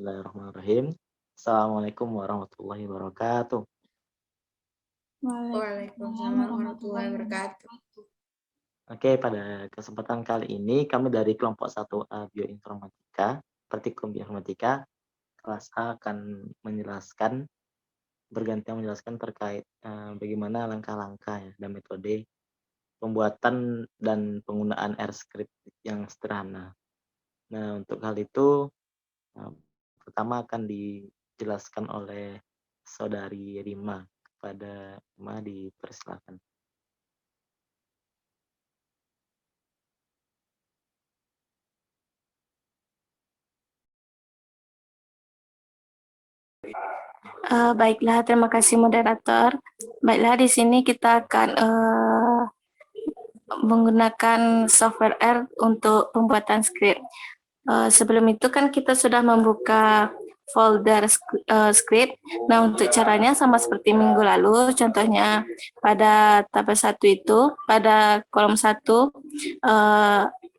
Bismillahirrahmanirrahim. Assalamualaikum warahmatullahi wabarakatuh. Waalaikumsalam warahmatullahi wabarakatuh. Oke, pada kesempatan kali ini kami dari kelompok 1A Bioinformatika, Praktikum Bioinformatika, kelas A akan bergantian menjelaskan terkait bagaimana langkah-langkah ya, dan metode pembuatan dan penggunaan R-script yang sederhana. Nah, untuk hal itu eh, pertama akan dijelaskan oleh saudari Rima. Kepada Rima dipersilakan. Baiklah, terima kasih moderator. Baiklah, di sini kita akan menggunakan software R untuk pembuatan script. Sebelum itu kan kita sudah membuka folder script. Nah, untuk caranya sama seperti minggu lalu, contohnya pada tabel 1 itu, pada kolom 1,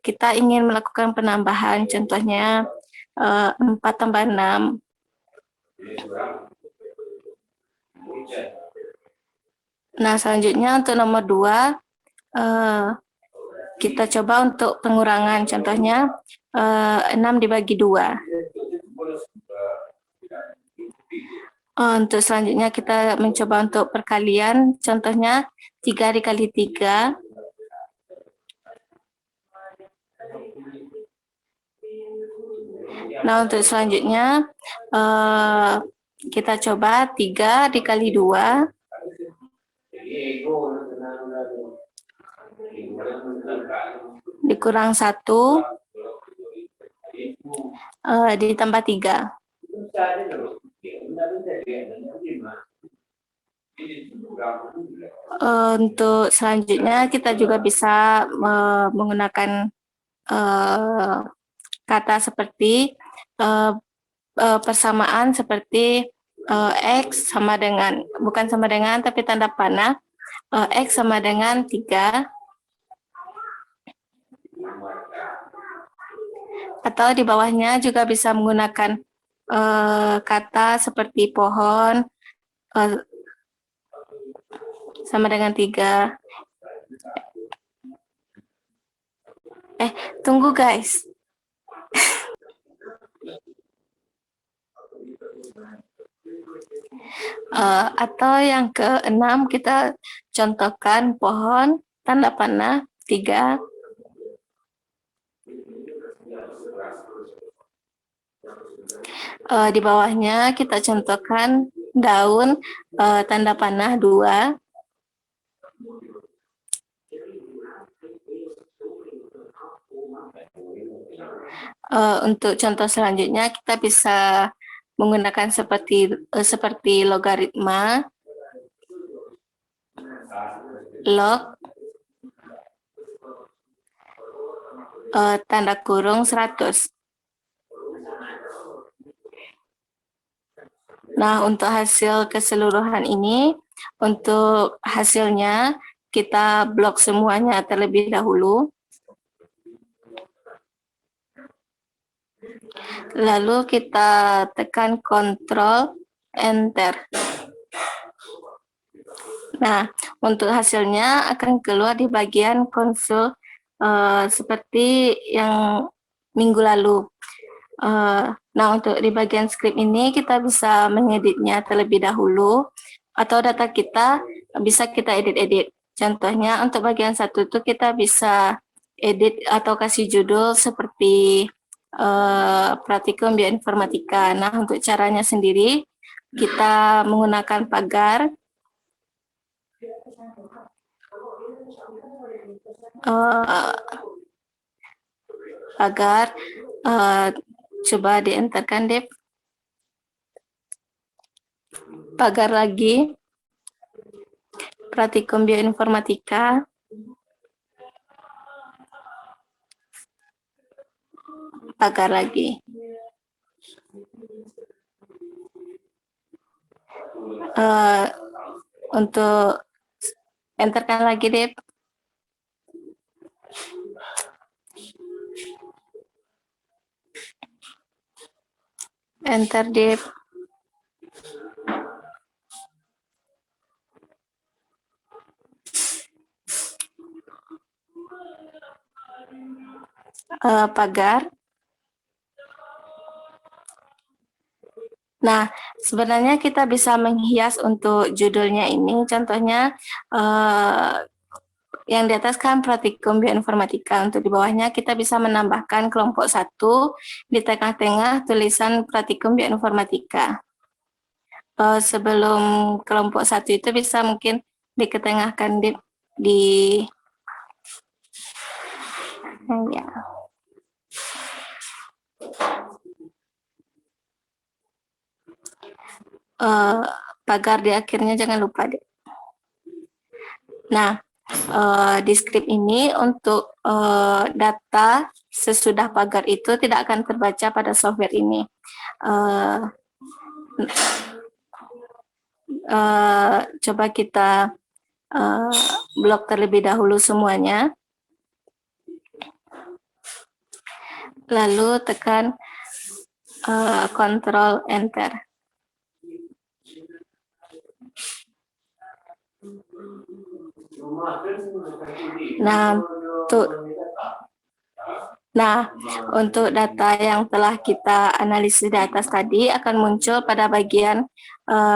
kita ingin melakukan penambahan, contohnya 4 tambah 6. Nah, selanjutnya untuk nomor 2, kita coba untuk pengurangan, contohnya 6 dibagi 2. Untuk selanjutnya kita mencoba untuk perkalian, contohnya 3 dikali 3. Nah, untuk selanjutnya kita coba 3 dikali 2. Dikurang 1, ditambah 3. Untuk selanjutnya kita juga bisa menggunakan kata seperti persamaan seperti X sama dengan, bukan sama dengan tapi tanda panah, X sama dengan 3. Atau di bawahnya juga bisa menggunakan kata seperti pohon sama dengan 3. Tunggu guys. Atau yang ke-6 kita contohkan pohon, tanda panah 3. Di bawahnya kita contohkan daun, tanda panah 2. Untuk contoh selanjutnya kita bisa menggunakan seperti logaritma, log, tanda kurung 100. Nah, untuk hasil keseluruhan ini, untuk hasilnya kita blok semuanya terlebih dahulu. Lalu kita tekan Ctrl Enter. Nah, untuk hasilnya akan keluar di bagian konsol seperti yang minggu lalu. Nah, untuk di bagian script ini kita bisa mengeditnya terlebih dahulu, atau data kita bisa kita edit-edit. Contohnya untuk bagian 1 itu kita bisa edit atau kasih judul seperti Praktikum Bioinformatika. Nah, untuk caranya sendiri kita menggunakan pagar. Coba dienterkan deh. Pagar lagi. Praktikum Bioinformatika. Pagar lagi. Untuk enterkan lagi deh. enter di pagar. Nah, sebenarnya kita bisa menghias untuk judulnya ini. Contohnya yang di atas kan praktikum bioinformatika. Untuk di bawahnya kita bisa menambahkan kelompok 1, di tengah-tengah tulisan praktikum bioinformatika. Sebelum kelompok 1 itu bisa mungkin diketengahkan di ya. Pagar di akhirnya jangan lupa deh. Nah, di script ini untuk data sesudah pagar itu tidak akan terbaca pada software ini. Coba kita blok terlebih dahulu semuanya. Lalu tekan Ctrl Enter. Nah, untuk data yang telah kita analisis di atas tadi akan muncul pada bagian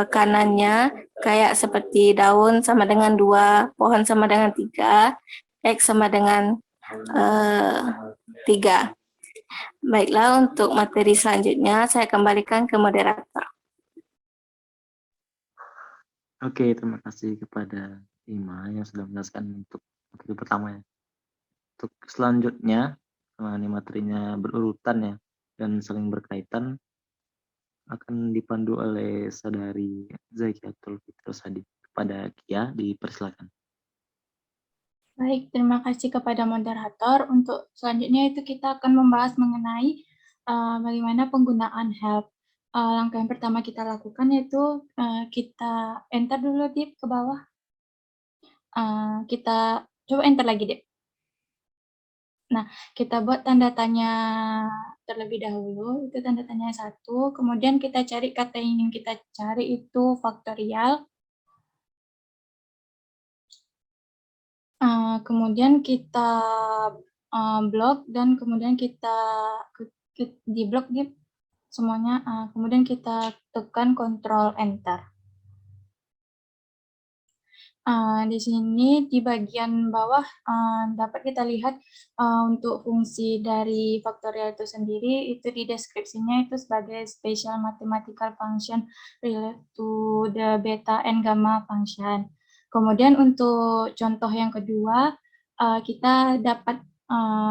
kanannya, kayak seperti daun sama dengan 2, pohon sama dengan 3, X sama dengan 3. Baiklah, untuk materi selanjutnya saya kembalikan ke moderator. Oke, terima kasih kepada Ima yang sudah menjelaskan untuk materi pertama ya. Untuk selanjutnya, karena ini materinya berurutan ya dan saling berkaitan, akan dipandu oleh Saudari Zakiatul Fitrosadi. Kepada Kia, dipersilakan. Baik, terima kasih kepada moderator. Untuk selanjutnya itu kita akan membahas mengenai bagaimana penggunaan help. Langkah yang pertama kita lakukan yaitu kita enter dulu Dip ke bawah. Kita coba enter lagi Dip. Nah, kita buat tanda tanya terlebih dahulu, itu tanda tanya 1, kemudian kita cari kata yang ingin kita cari itu faktorial. Kemudian kita blok dan kemudian kita di blok semuanya, kemudian kita tekan Ctrl Enter. Di sini di bagian bawah dapat kita lihat untuk fungsi dari faktorial itu sendiri, itu di deskripsinya itu sebagai special mathematical function related to the beta and gamma function. Kemudian untuk contoh yang kedua, kita dapat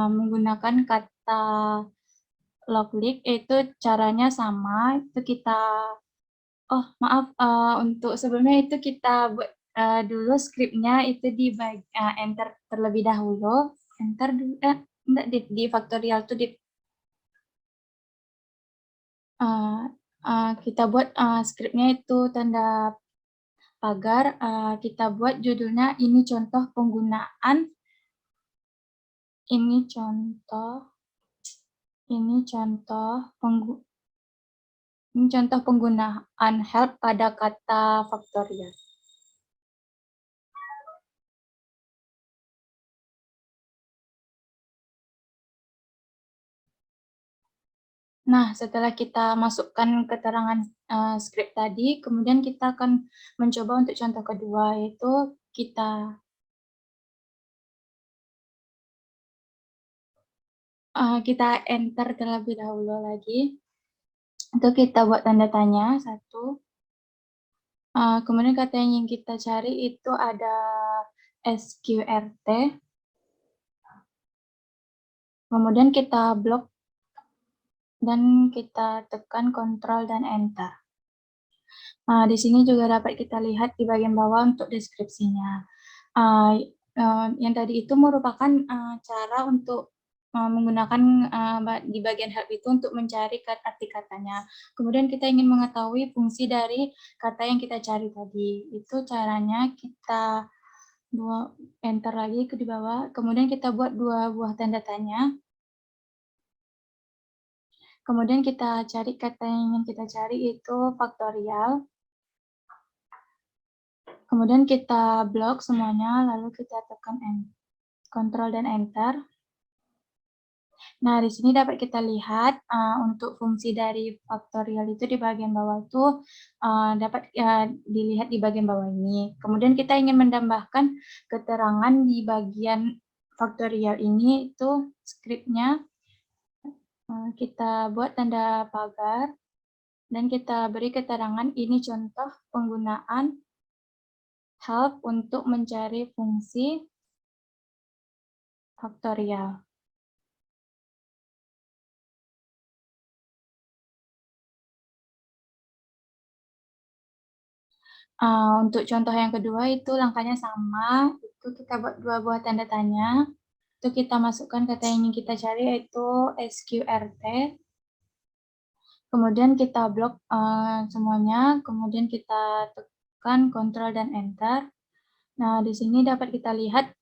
menggunakan kata loglit, itu caranya sama, itu kita, untuk sebelumnya itu kita buat dulu skripnya itu di enter terlebih dahulu, enter dulu, enggak di faktorial tuh kita buat skripnya itu tanda pagar, kita buat judulnya ini contoh penggunaan, ini contoh penggunaan help pada kata faktorial. Nah, setelah kita masukkan keterangan skrip tadi, kemudian kita akan mencoba untuk contoh kedua, yaitu kita enter terlebih dahulu lagi. Untuk kita buat tanda tanya 1. Kemudian kata yang ingin kita cari itu ada SQRT. Kemudian kita blok dan kita tekan Ctrl dan Enter. Di sini juga dapat kita lihat di bagian bawah untuk deskripsinya. Yang tadi itu merupakan cara untuk menggunakan di bagian help itu untuk mencari arti katanya. Kemudian kita ingin mengetahui fungsi dari kata yang kita cari tadi. Itu caranya kita enter lagi ke di bawah. Kemudian kita buat 2 buah tanda tanya. Kemudian kita cari kata yang ingin kita cari itu faktorial. Kemudian kita blok semuanya, lalu kita tekan Ctrl dan Enter. Nah, di sini dapat kita lihat untuk fungsi dari faktorial itu di bagian bawah itu dapat dilihat di bagian bawah ini. Kemudian kita ingin menambahkan keterangan di bagian faktorial ini itu skripnya. Kita buat tanda pagar dan kita beri keterangan ini contoh penggunaan help untuk mencari fungsi faktorial. Untuk contoh yang kedua itu langkahnya sama, itu kita buat 2 buah tanda tanya. Itu kita masukkan kata yang ingin kita cari yaitu sqrt. Kemudian kita blok semuanya, kemudian kita tekan Ctrl dan Enter. Nah, di sini dapat kita lihat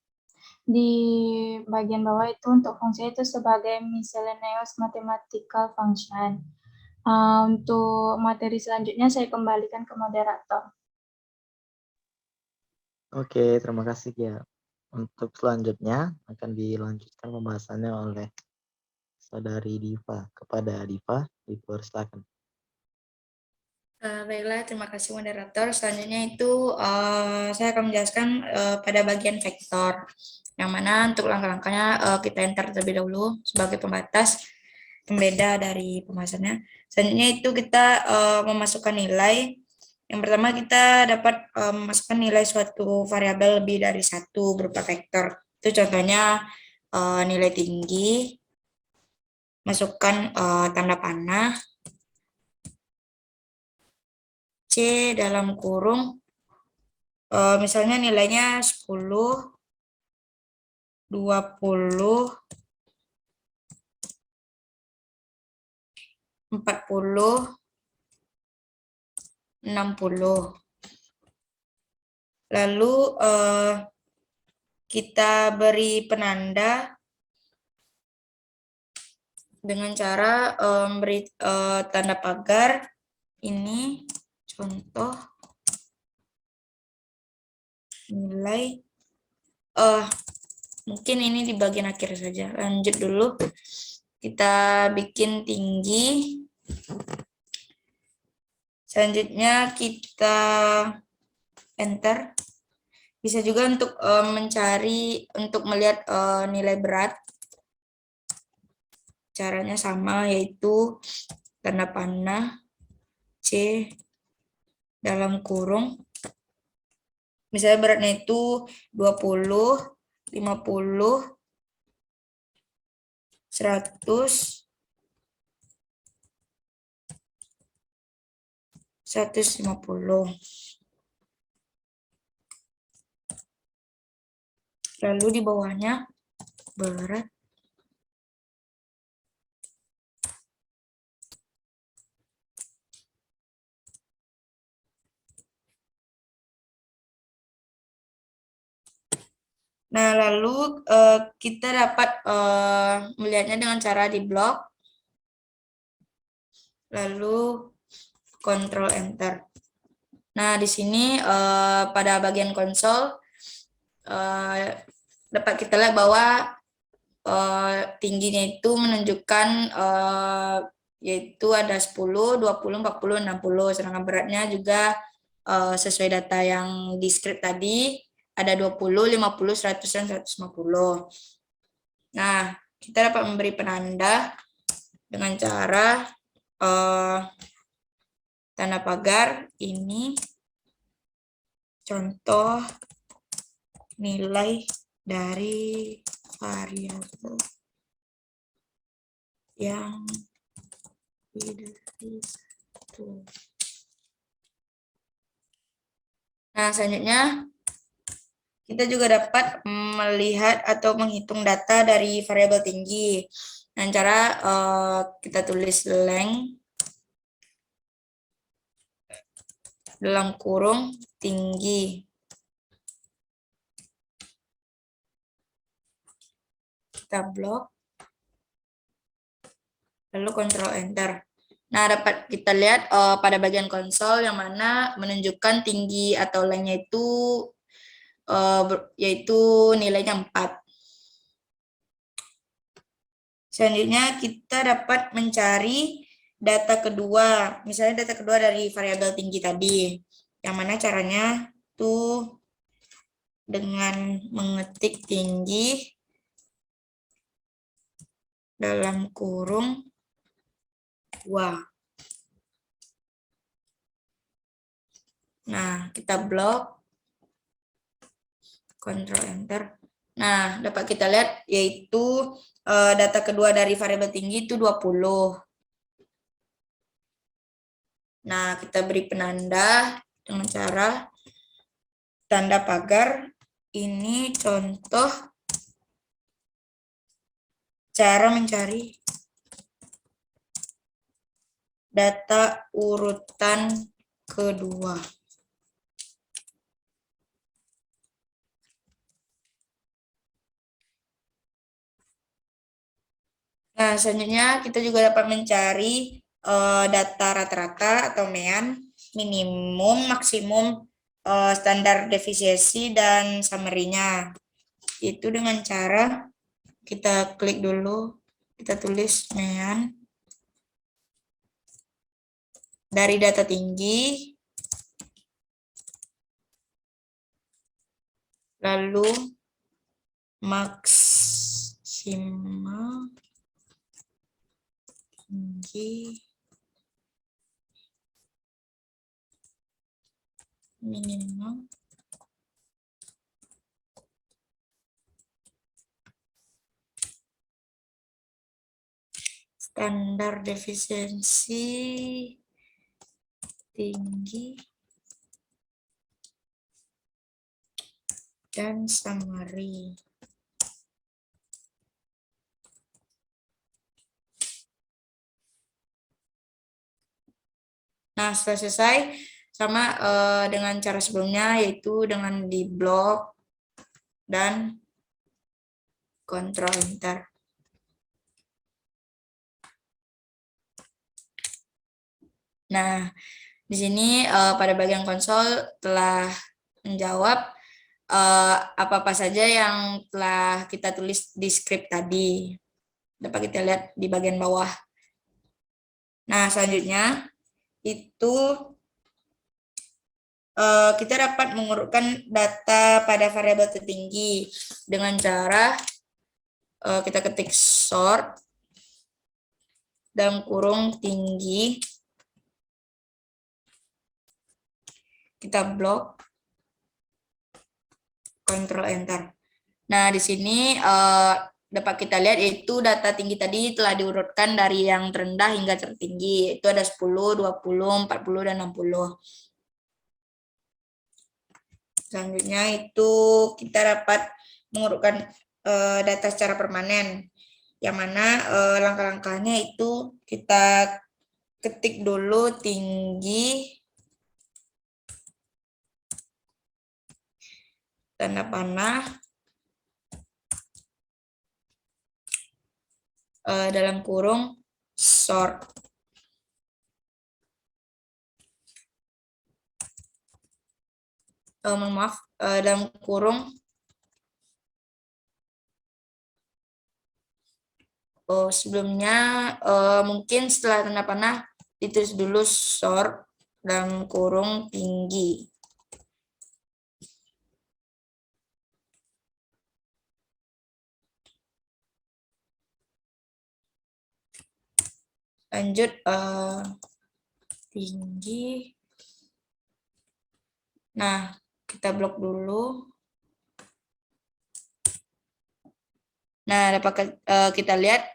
di bagian bawah itu untuk fungsi itu sebagai miscellaneous mathematical function. Untuk materi selanjutnya saya kembalikan ke moderator. Oke, terima kasih ya. Untuk selanjutnya akan dilanjutkan pembahasannya oleh Saudari Diva. Kepada Diva, dipersilakan. Baiklah, terima kasih moderator. Selanjutnya itu saya akan menjelaskan pada bagian vektor, yang mana untuk langkah-langkahnya kita enter terlebih dahulu sebagai pembatas pembeda dari pembahasannya. Selanjutnya itu kita memasukkan nilai. Yang pertama kita dapat memasukkan nilai suatu variabel lebih dari satu berupa vektor. Itu contohnya nilai tinggi, masukkan tanda panah, C dalam kurung, misalnya nilainya 10, 20, 40, 60. Lalu kita beri penanda dengan cara memberi tanda pagar. Ini contoh nilai. Mungkin ini di bagian akhir saja. Lanjut dulu. Kita bikin tinggi. Selanjutnya kita enter. Bisa juga untuk untuk melihat nilai berat. Caranya sama, yaitu tanda panah C dalam kurung. Misalnya beratnya itu 20, 50, 100, 150. Lalu di bawahnya berat. Nah, lalu kita dapat melihatnya dengan cara di blok. Lalu Ctrl Enter. Nah, di sini pada bagian konsol dapat kita lihat bahwa tingginya itu menunjukkan yaitu ada 10, 20, 40, 60. Sedangkan beratnya juga sesuai data yang di script tadi ada 20, 50, 100, dan 150. Nah, kita dapat memberi penanda dengan cara tanda pagar ini contoh nilai dari variabel yang lebih dari satu. Nah, selanjutnya kita juga dapat melihat atau menghitung data dari variabel tinggi. Dengan cara kita tulis length dalam kurung tinggi. Kita blok. lalu Ctrl Enter. Nah, dapat kita lihat pada bagian konsol yang mana menunjukkan tinggi atau lainnya itu yaitu nilainya 4. Selanjutnya kita dapat mencari data kedua. Misalnya data kedua dari variabel tinggi tadi. Yang mana caranya tuh dengan mengetik tinggi dalam kurung 2. Nah, kita blok, Ctrl Enter. Nah, dapat kita lihat yaitu data kedua dari variabel tinggi itu 20. Nah, kita beri penanda dengan cara tanda pagar. Ini contoh cara mencari data urutan kedua. Nah, selanjutnya kita juga dapat mencari data rata-rata atau MEAN, minimum, maksimum, standar defisiensi, dan summary-nya. Itu dengan cara kita klik dulu, kita tulis MEAN dari data tinggi, lalu maksimal tinggi minimal standar defisiensi tinggi dan summary. Nah, setelah selesai sama dengan cara sebelumnya, yaitu dengan di blok dan Ctrl Enter. Nah, di sini pada bagian konsol telah menjawab apa-apa saja yang telah kita tulis di script tadi. Dapat kita lihat di bagian bawah. Nah, selanjutnya itu kita dapat mengurutkan data pada variabel tertinggi dengan cara kita ketik sort dalam kurung tinggi, kita blok, Ctrl Enter. Nah, di sini dapat kita lihat yaitu data tinggi tadi telah diurutkan dari yang terendah hingga tertinggi. Itu ada 10, 20, 40, dan 60. Selanjutnya itu kita dapat mengurutkan data secara permanen, yang mana langkah-langkahnya itu kita ketik dulu tinggi, tanda panah, dalam kurung sort. Maaf, dalam kurung sebelumnya mungkin setelah tanda panah ditulis dulu sort dalam kurung tinggi. Lanjut tinggi. Nah, kita blok dulu. Nah, dapat kita lihat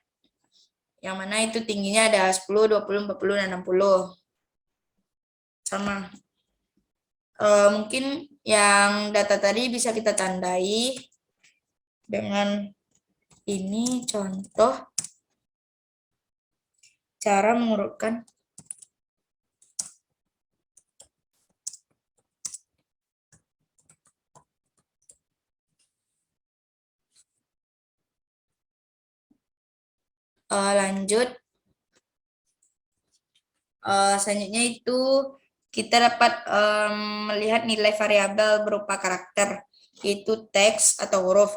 yang mana itu tingginya ada 10, 20, 40, dan 60. Sama. Mungkin yang data tadi bisa kita tandai dengan ini contoh cara mengurutkan lanjut Selanjutnya itu kita dapat melihat nilai variabel berupa karakter, yaitu teks atau huruf.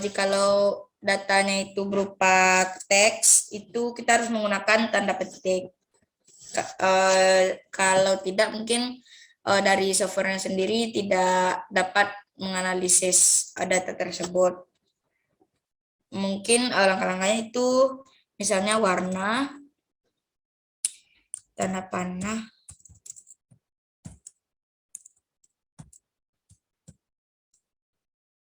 Jikalau datanya itu berupa teks, itu kita harus menggunakan tanda petik. Kalau tidak, mungkin dari softwarenya sendiri tidak dapat menganalisis data tersebut. Mungkin langkah-langkahnya itu misalnya warna, tanda panah,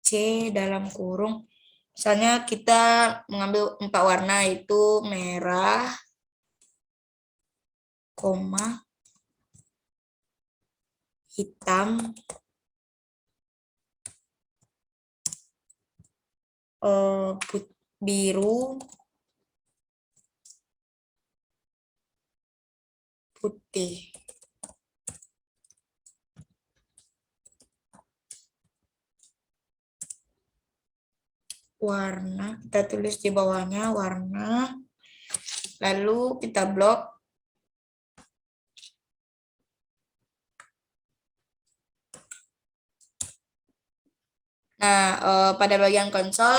C dalam kurung. Misalnya kita mengambil 4 warna, yaitu merah, koma, hitam, biru, putih. Warna, kita tulis di bawahnya warna, lalu kita blok. Nah, pada bagian konsol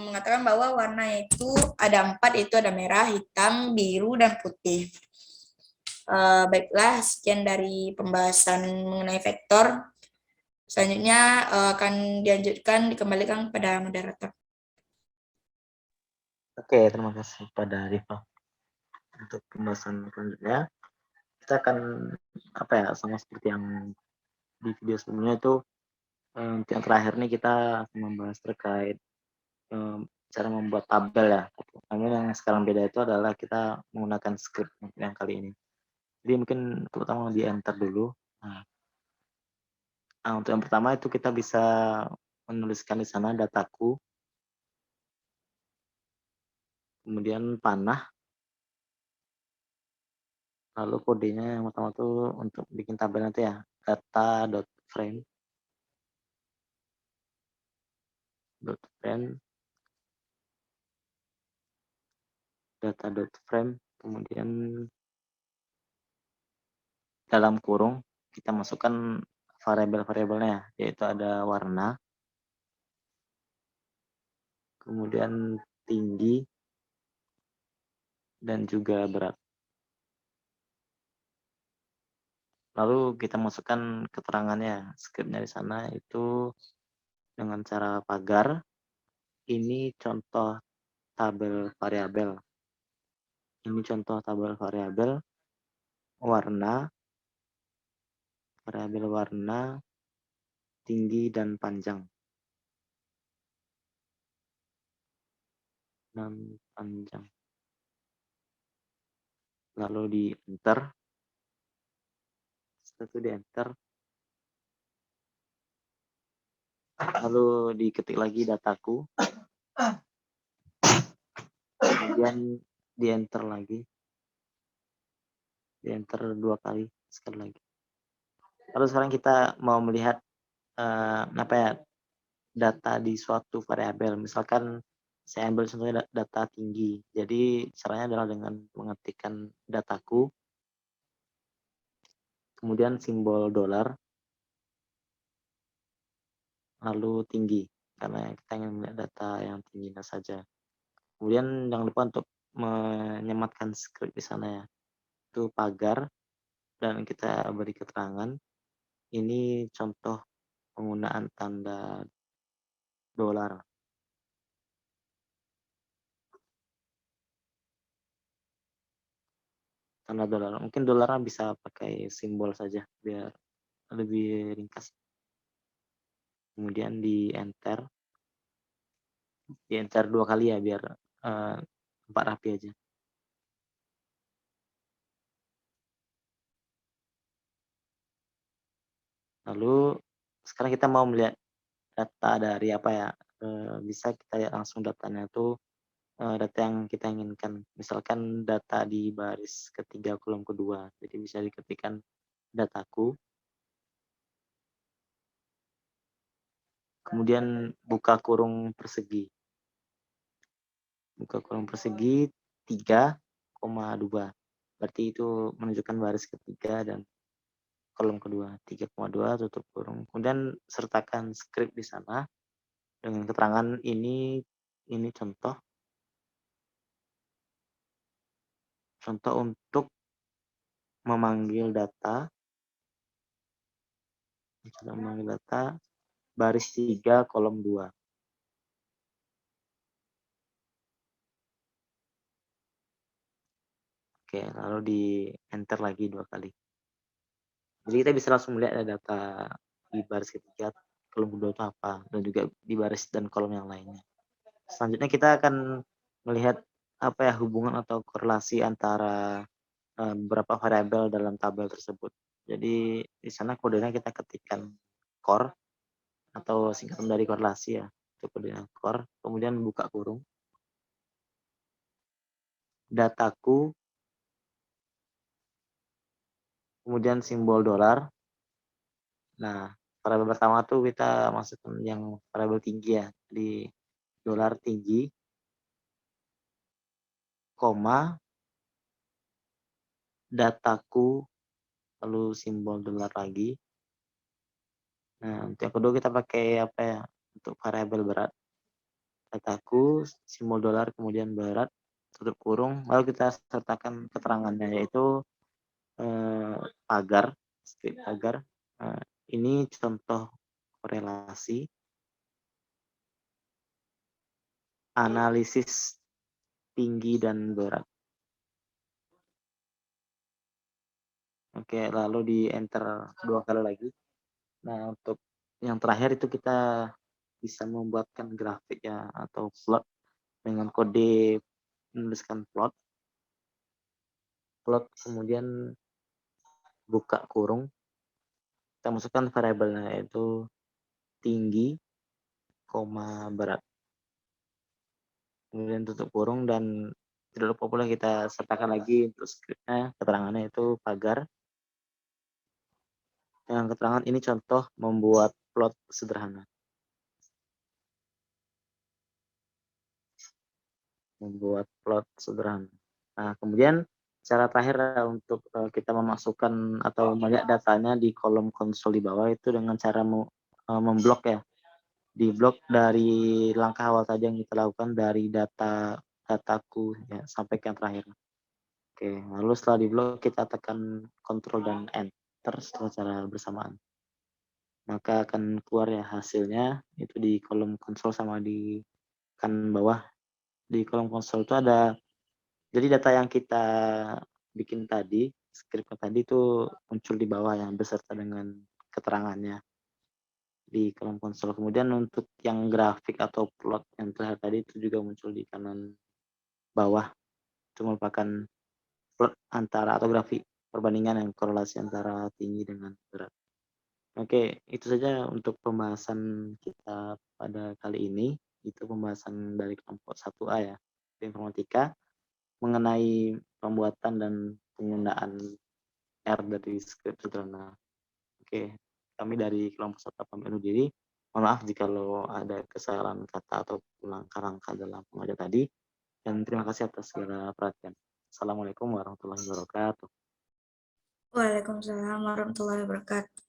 mengatakan bahwa warna itu ada 4, yaitu ada merah, hitam, biru, dan putih. Baiklah, sekian dari pembahasan mengenai vektor. Selanjutnya akan dilanjutkan, dikembalikan kepada moderator. Oke, terima kasih pada Rifa. Untuk pembahasan selanjutnya, kita akan sama seperti yang di video sebelumnya itu, untuk yang terakhir nih kita akan membahas terkait cara membuat tabel ya. Namun yang sekarang beda itu adalah kita menggunakan script yang kali ini. Jadi mungkin terutama di enter dulu. Nah, untuk yang pertama itu kita bisa menuliskan di sana dataku, kemudian panah, lalu kodenya yang pertama tuh untuk bikin tabel nanti ya, data.frame, data.frame, kemudian dalam kurung kita masukkan variabel-variabelnya, yaitu ada warna, kemudian tinggi, dan juga berat. Lalu kita masukkan keterangannya, skripnya di sana itu dengan cara pagar. Ini contoh tabel variabel. Ini contoh tabel variabel warna, variabel warna, tinggi dan panjang. Lalu di enter. Setelah itu di enter. Lalu diketik lagi dataku. Kemudian di enter lagi. Di enter 2 kali, sekali lagi. Lalu sekarang kita mau melihat data di suatu variabel. Misalkan saya ambil contohnya data tinggi. Jadi caranya adalah dengan mengetikkan dataku, kemudian simbol $, lalu tinggi, karena kita ingin melihat data yang tingginya saja. Kemudian jangan lupa untuk menyematkan script di sana ya. Itu pagar, dan kita beri keterangan. Ini contoh penggunaan tanda $. Tanda $. Mungkin dolarnya bisa pakai simbol saja biar lebih ringkas. Kemudian di enter 2 kali ya biar 4 rapi aja. Lalu sekarang kita mau melihat data dari bisa kita lihat langsung datanya itu data yang kita inginkan. Misalkan data di baris ketiga kolom kedua. Jadi bisa diketikkan dataku. Kemudian buka kurung persegi. Buka kurung persegi 3,2. berarti itu menunjukkan baris ketiga dan kolom kedua 3,2 tutup kurung. Kemudian sertakan skrip di sana dengan keterangan ini contoh untuk memanggil data baris 3 kolom 2. Oke, lalu di enter lagi 2 kali. Jadi kita bisa langsung melihat ada data di baris ketiga kolom kedua itu apa, dan juga di baris dan kolom yang lainnya. Selanjutnya kita akan melihat apa ya hubungan atau korelasi antara beberapa variabel dalam tabel tersebut. Jadi di sana kodenya kita ketikkan core atau singkatan dari korelasi ya, itu kodenya core, kemudian buka kurung, dataku, kemudian simbol dolar. Nah, variabel pertama tuh kita masukkan yang variabel tinggi ya, di dolar tinggi, koma, dataku, lalu simbol dolar lagi. Nah, untuk yang kedua kita pakai apa ya, untuk variabel berat, dataku, simbol dolar, kemudian berat, tutup kurung, lalu kita sertakan keterangannya yaitu pagar, script pagar. Ini contoh korelasi, analisis tinggi dan berat. Oke, lalu di enter 2 kali lagi. Nah, untuk yang terakhir itu kita bisa membuatkan grafik ya atau plot dengan kode menuliskan plot, kemudian buka kurung, kita masukkan variabelnya yaitu tinggi, koma berat, kemudian tutup kurung, dan tidak lupa pula kita sertakan lagi untuk scriptnya, keterangannya itu pagar. Dengan keterangan ini contoh membuat plot sederhana. Nah, kemudian cara terakhir untuk kita memasukkan atau melihat datanya di kolom konsol di bawah itu dengan cara memblok ya. Di blok dari langkah awal tadi yang kita lakukan dari dataku ya sampai ke yang terakhir. Oke, lalu setelah di blok kita tekan Ctrl dan Enter secara bersamaan. Maka akan keluar ya hasilnya itu di kolom konsol sama di kanan bawah. Di kolom konsol itu ada, jadi data yang kita bikin tadi, skripnya tadi itu muncul di bawah yang beserta dengan keterangannya di kolom konsol. Kemudian untuk yang grafik atau plot yang terakhir tadi itu juga muncul di kanan bawah. Itu merupakan plot antara atau grafik perbandingan yang korelasi antara tinggi dengan berat. Oke, itu saja untuk pembahasan kita pada kali ini. Itu pembahasan dari kelompok 1A ya, informatika, mengenai pembuatan dan penggunaan R dari skrip sederhana. Oke, kami dari kelompok 1A pamit undur diri. Mohon maaf jika ada kesalahan kata atau langkah-langkah dalam pengajar tadi. Dan terima kasih atas segala perhatian. Assalamualaikum warahmatullahi wabarakatuh. Waalaikumsalam warahmatullahi wabarakatuh.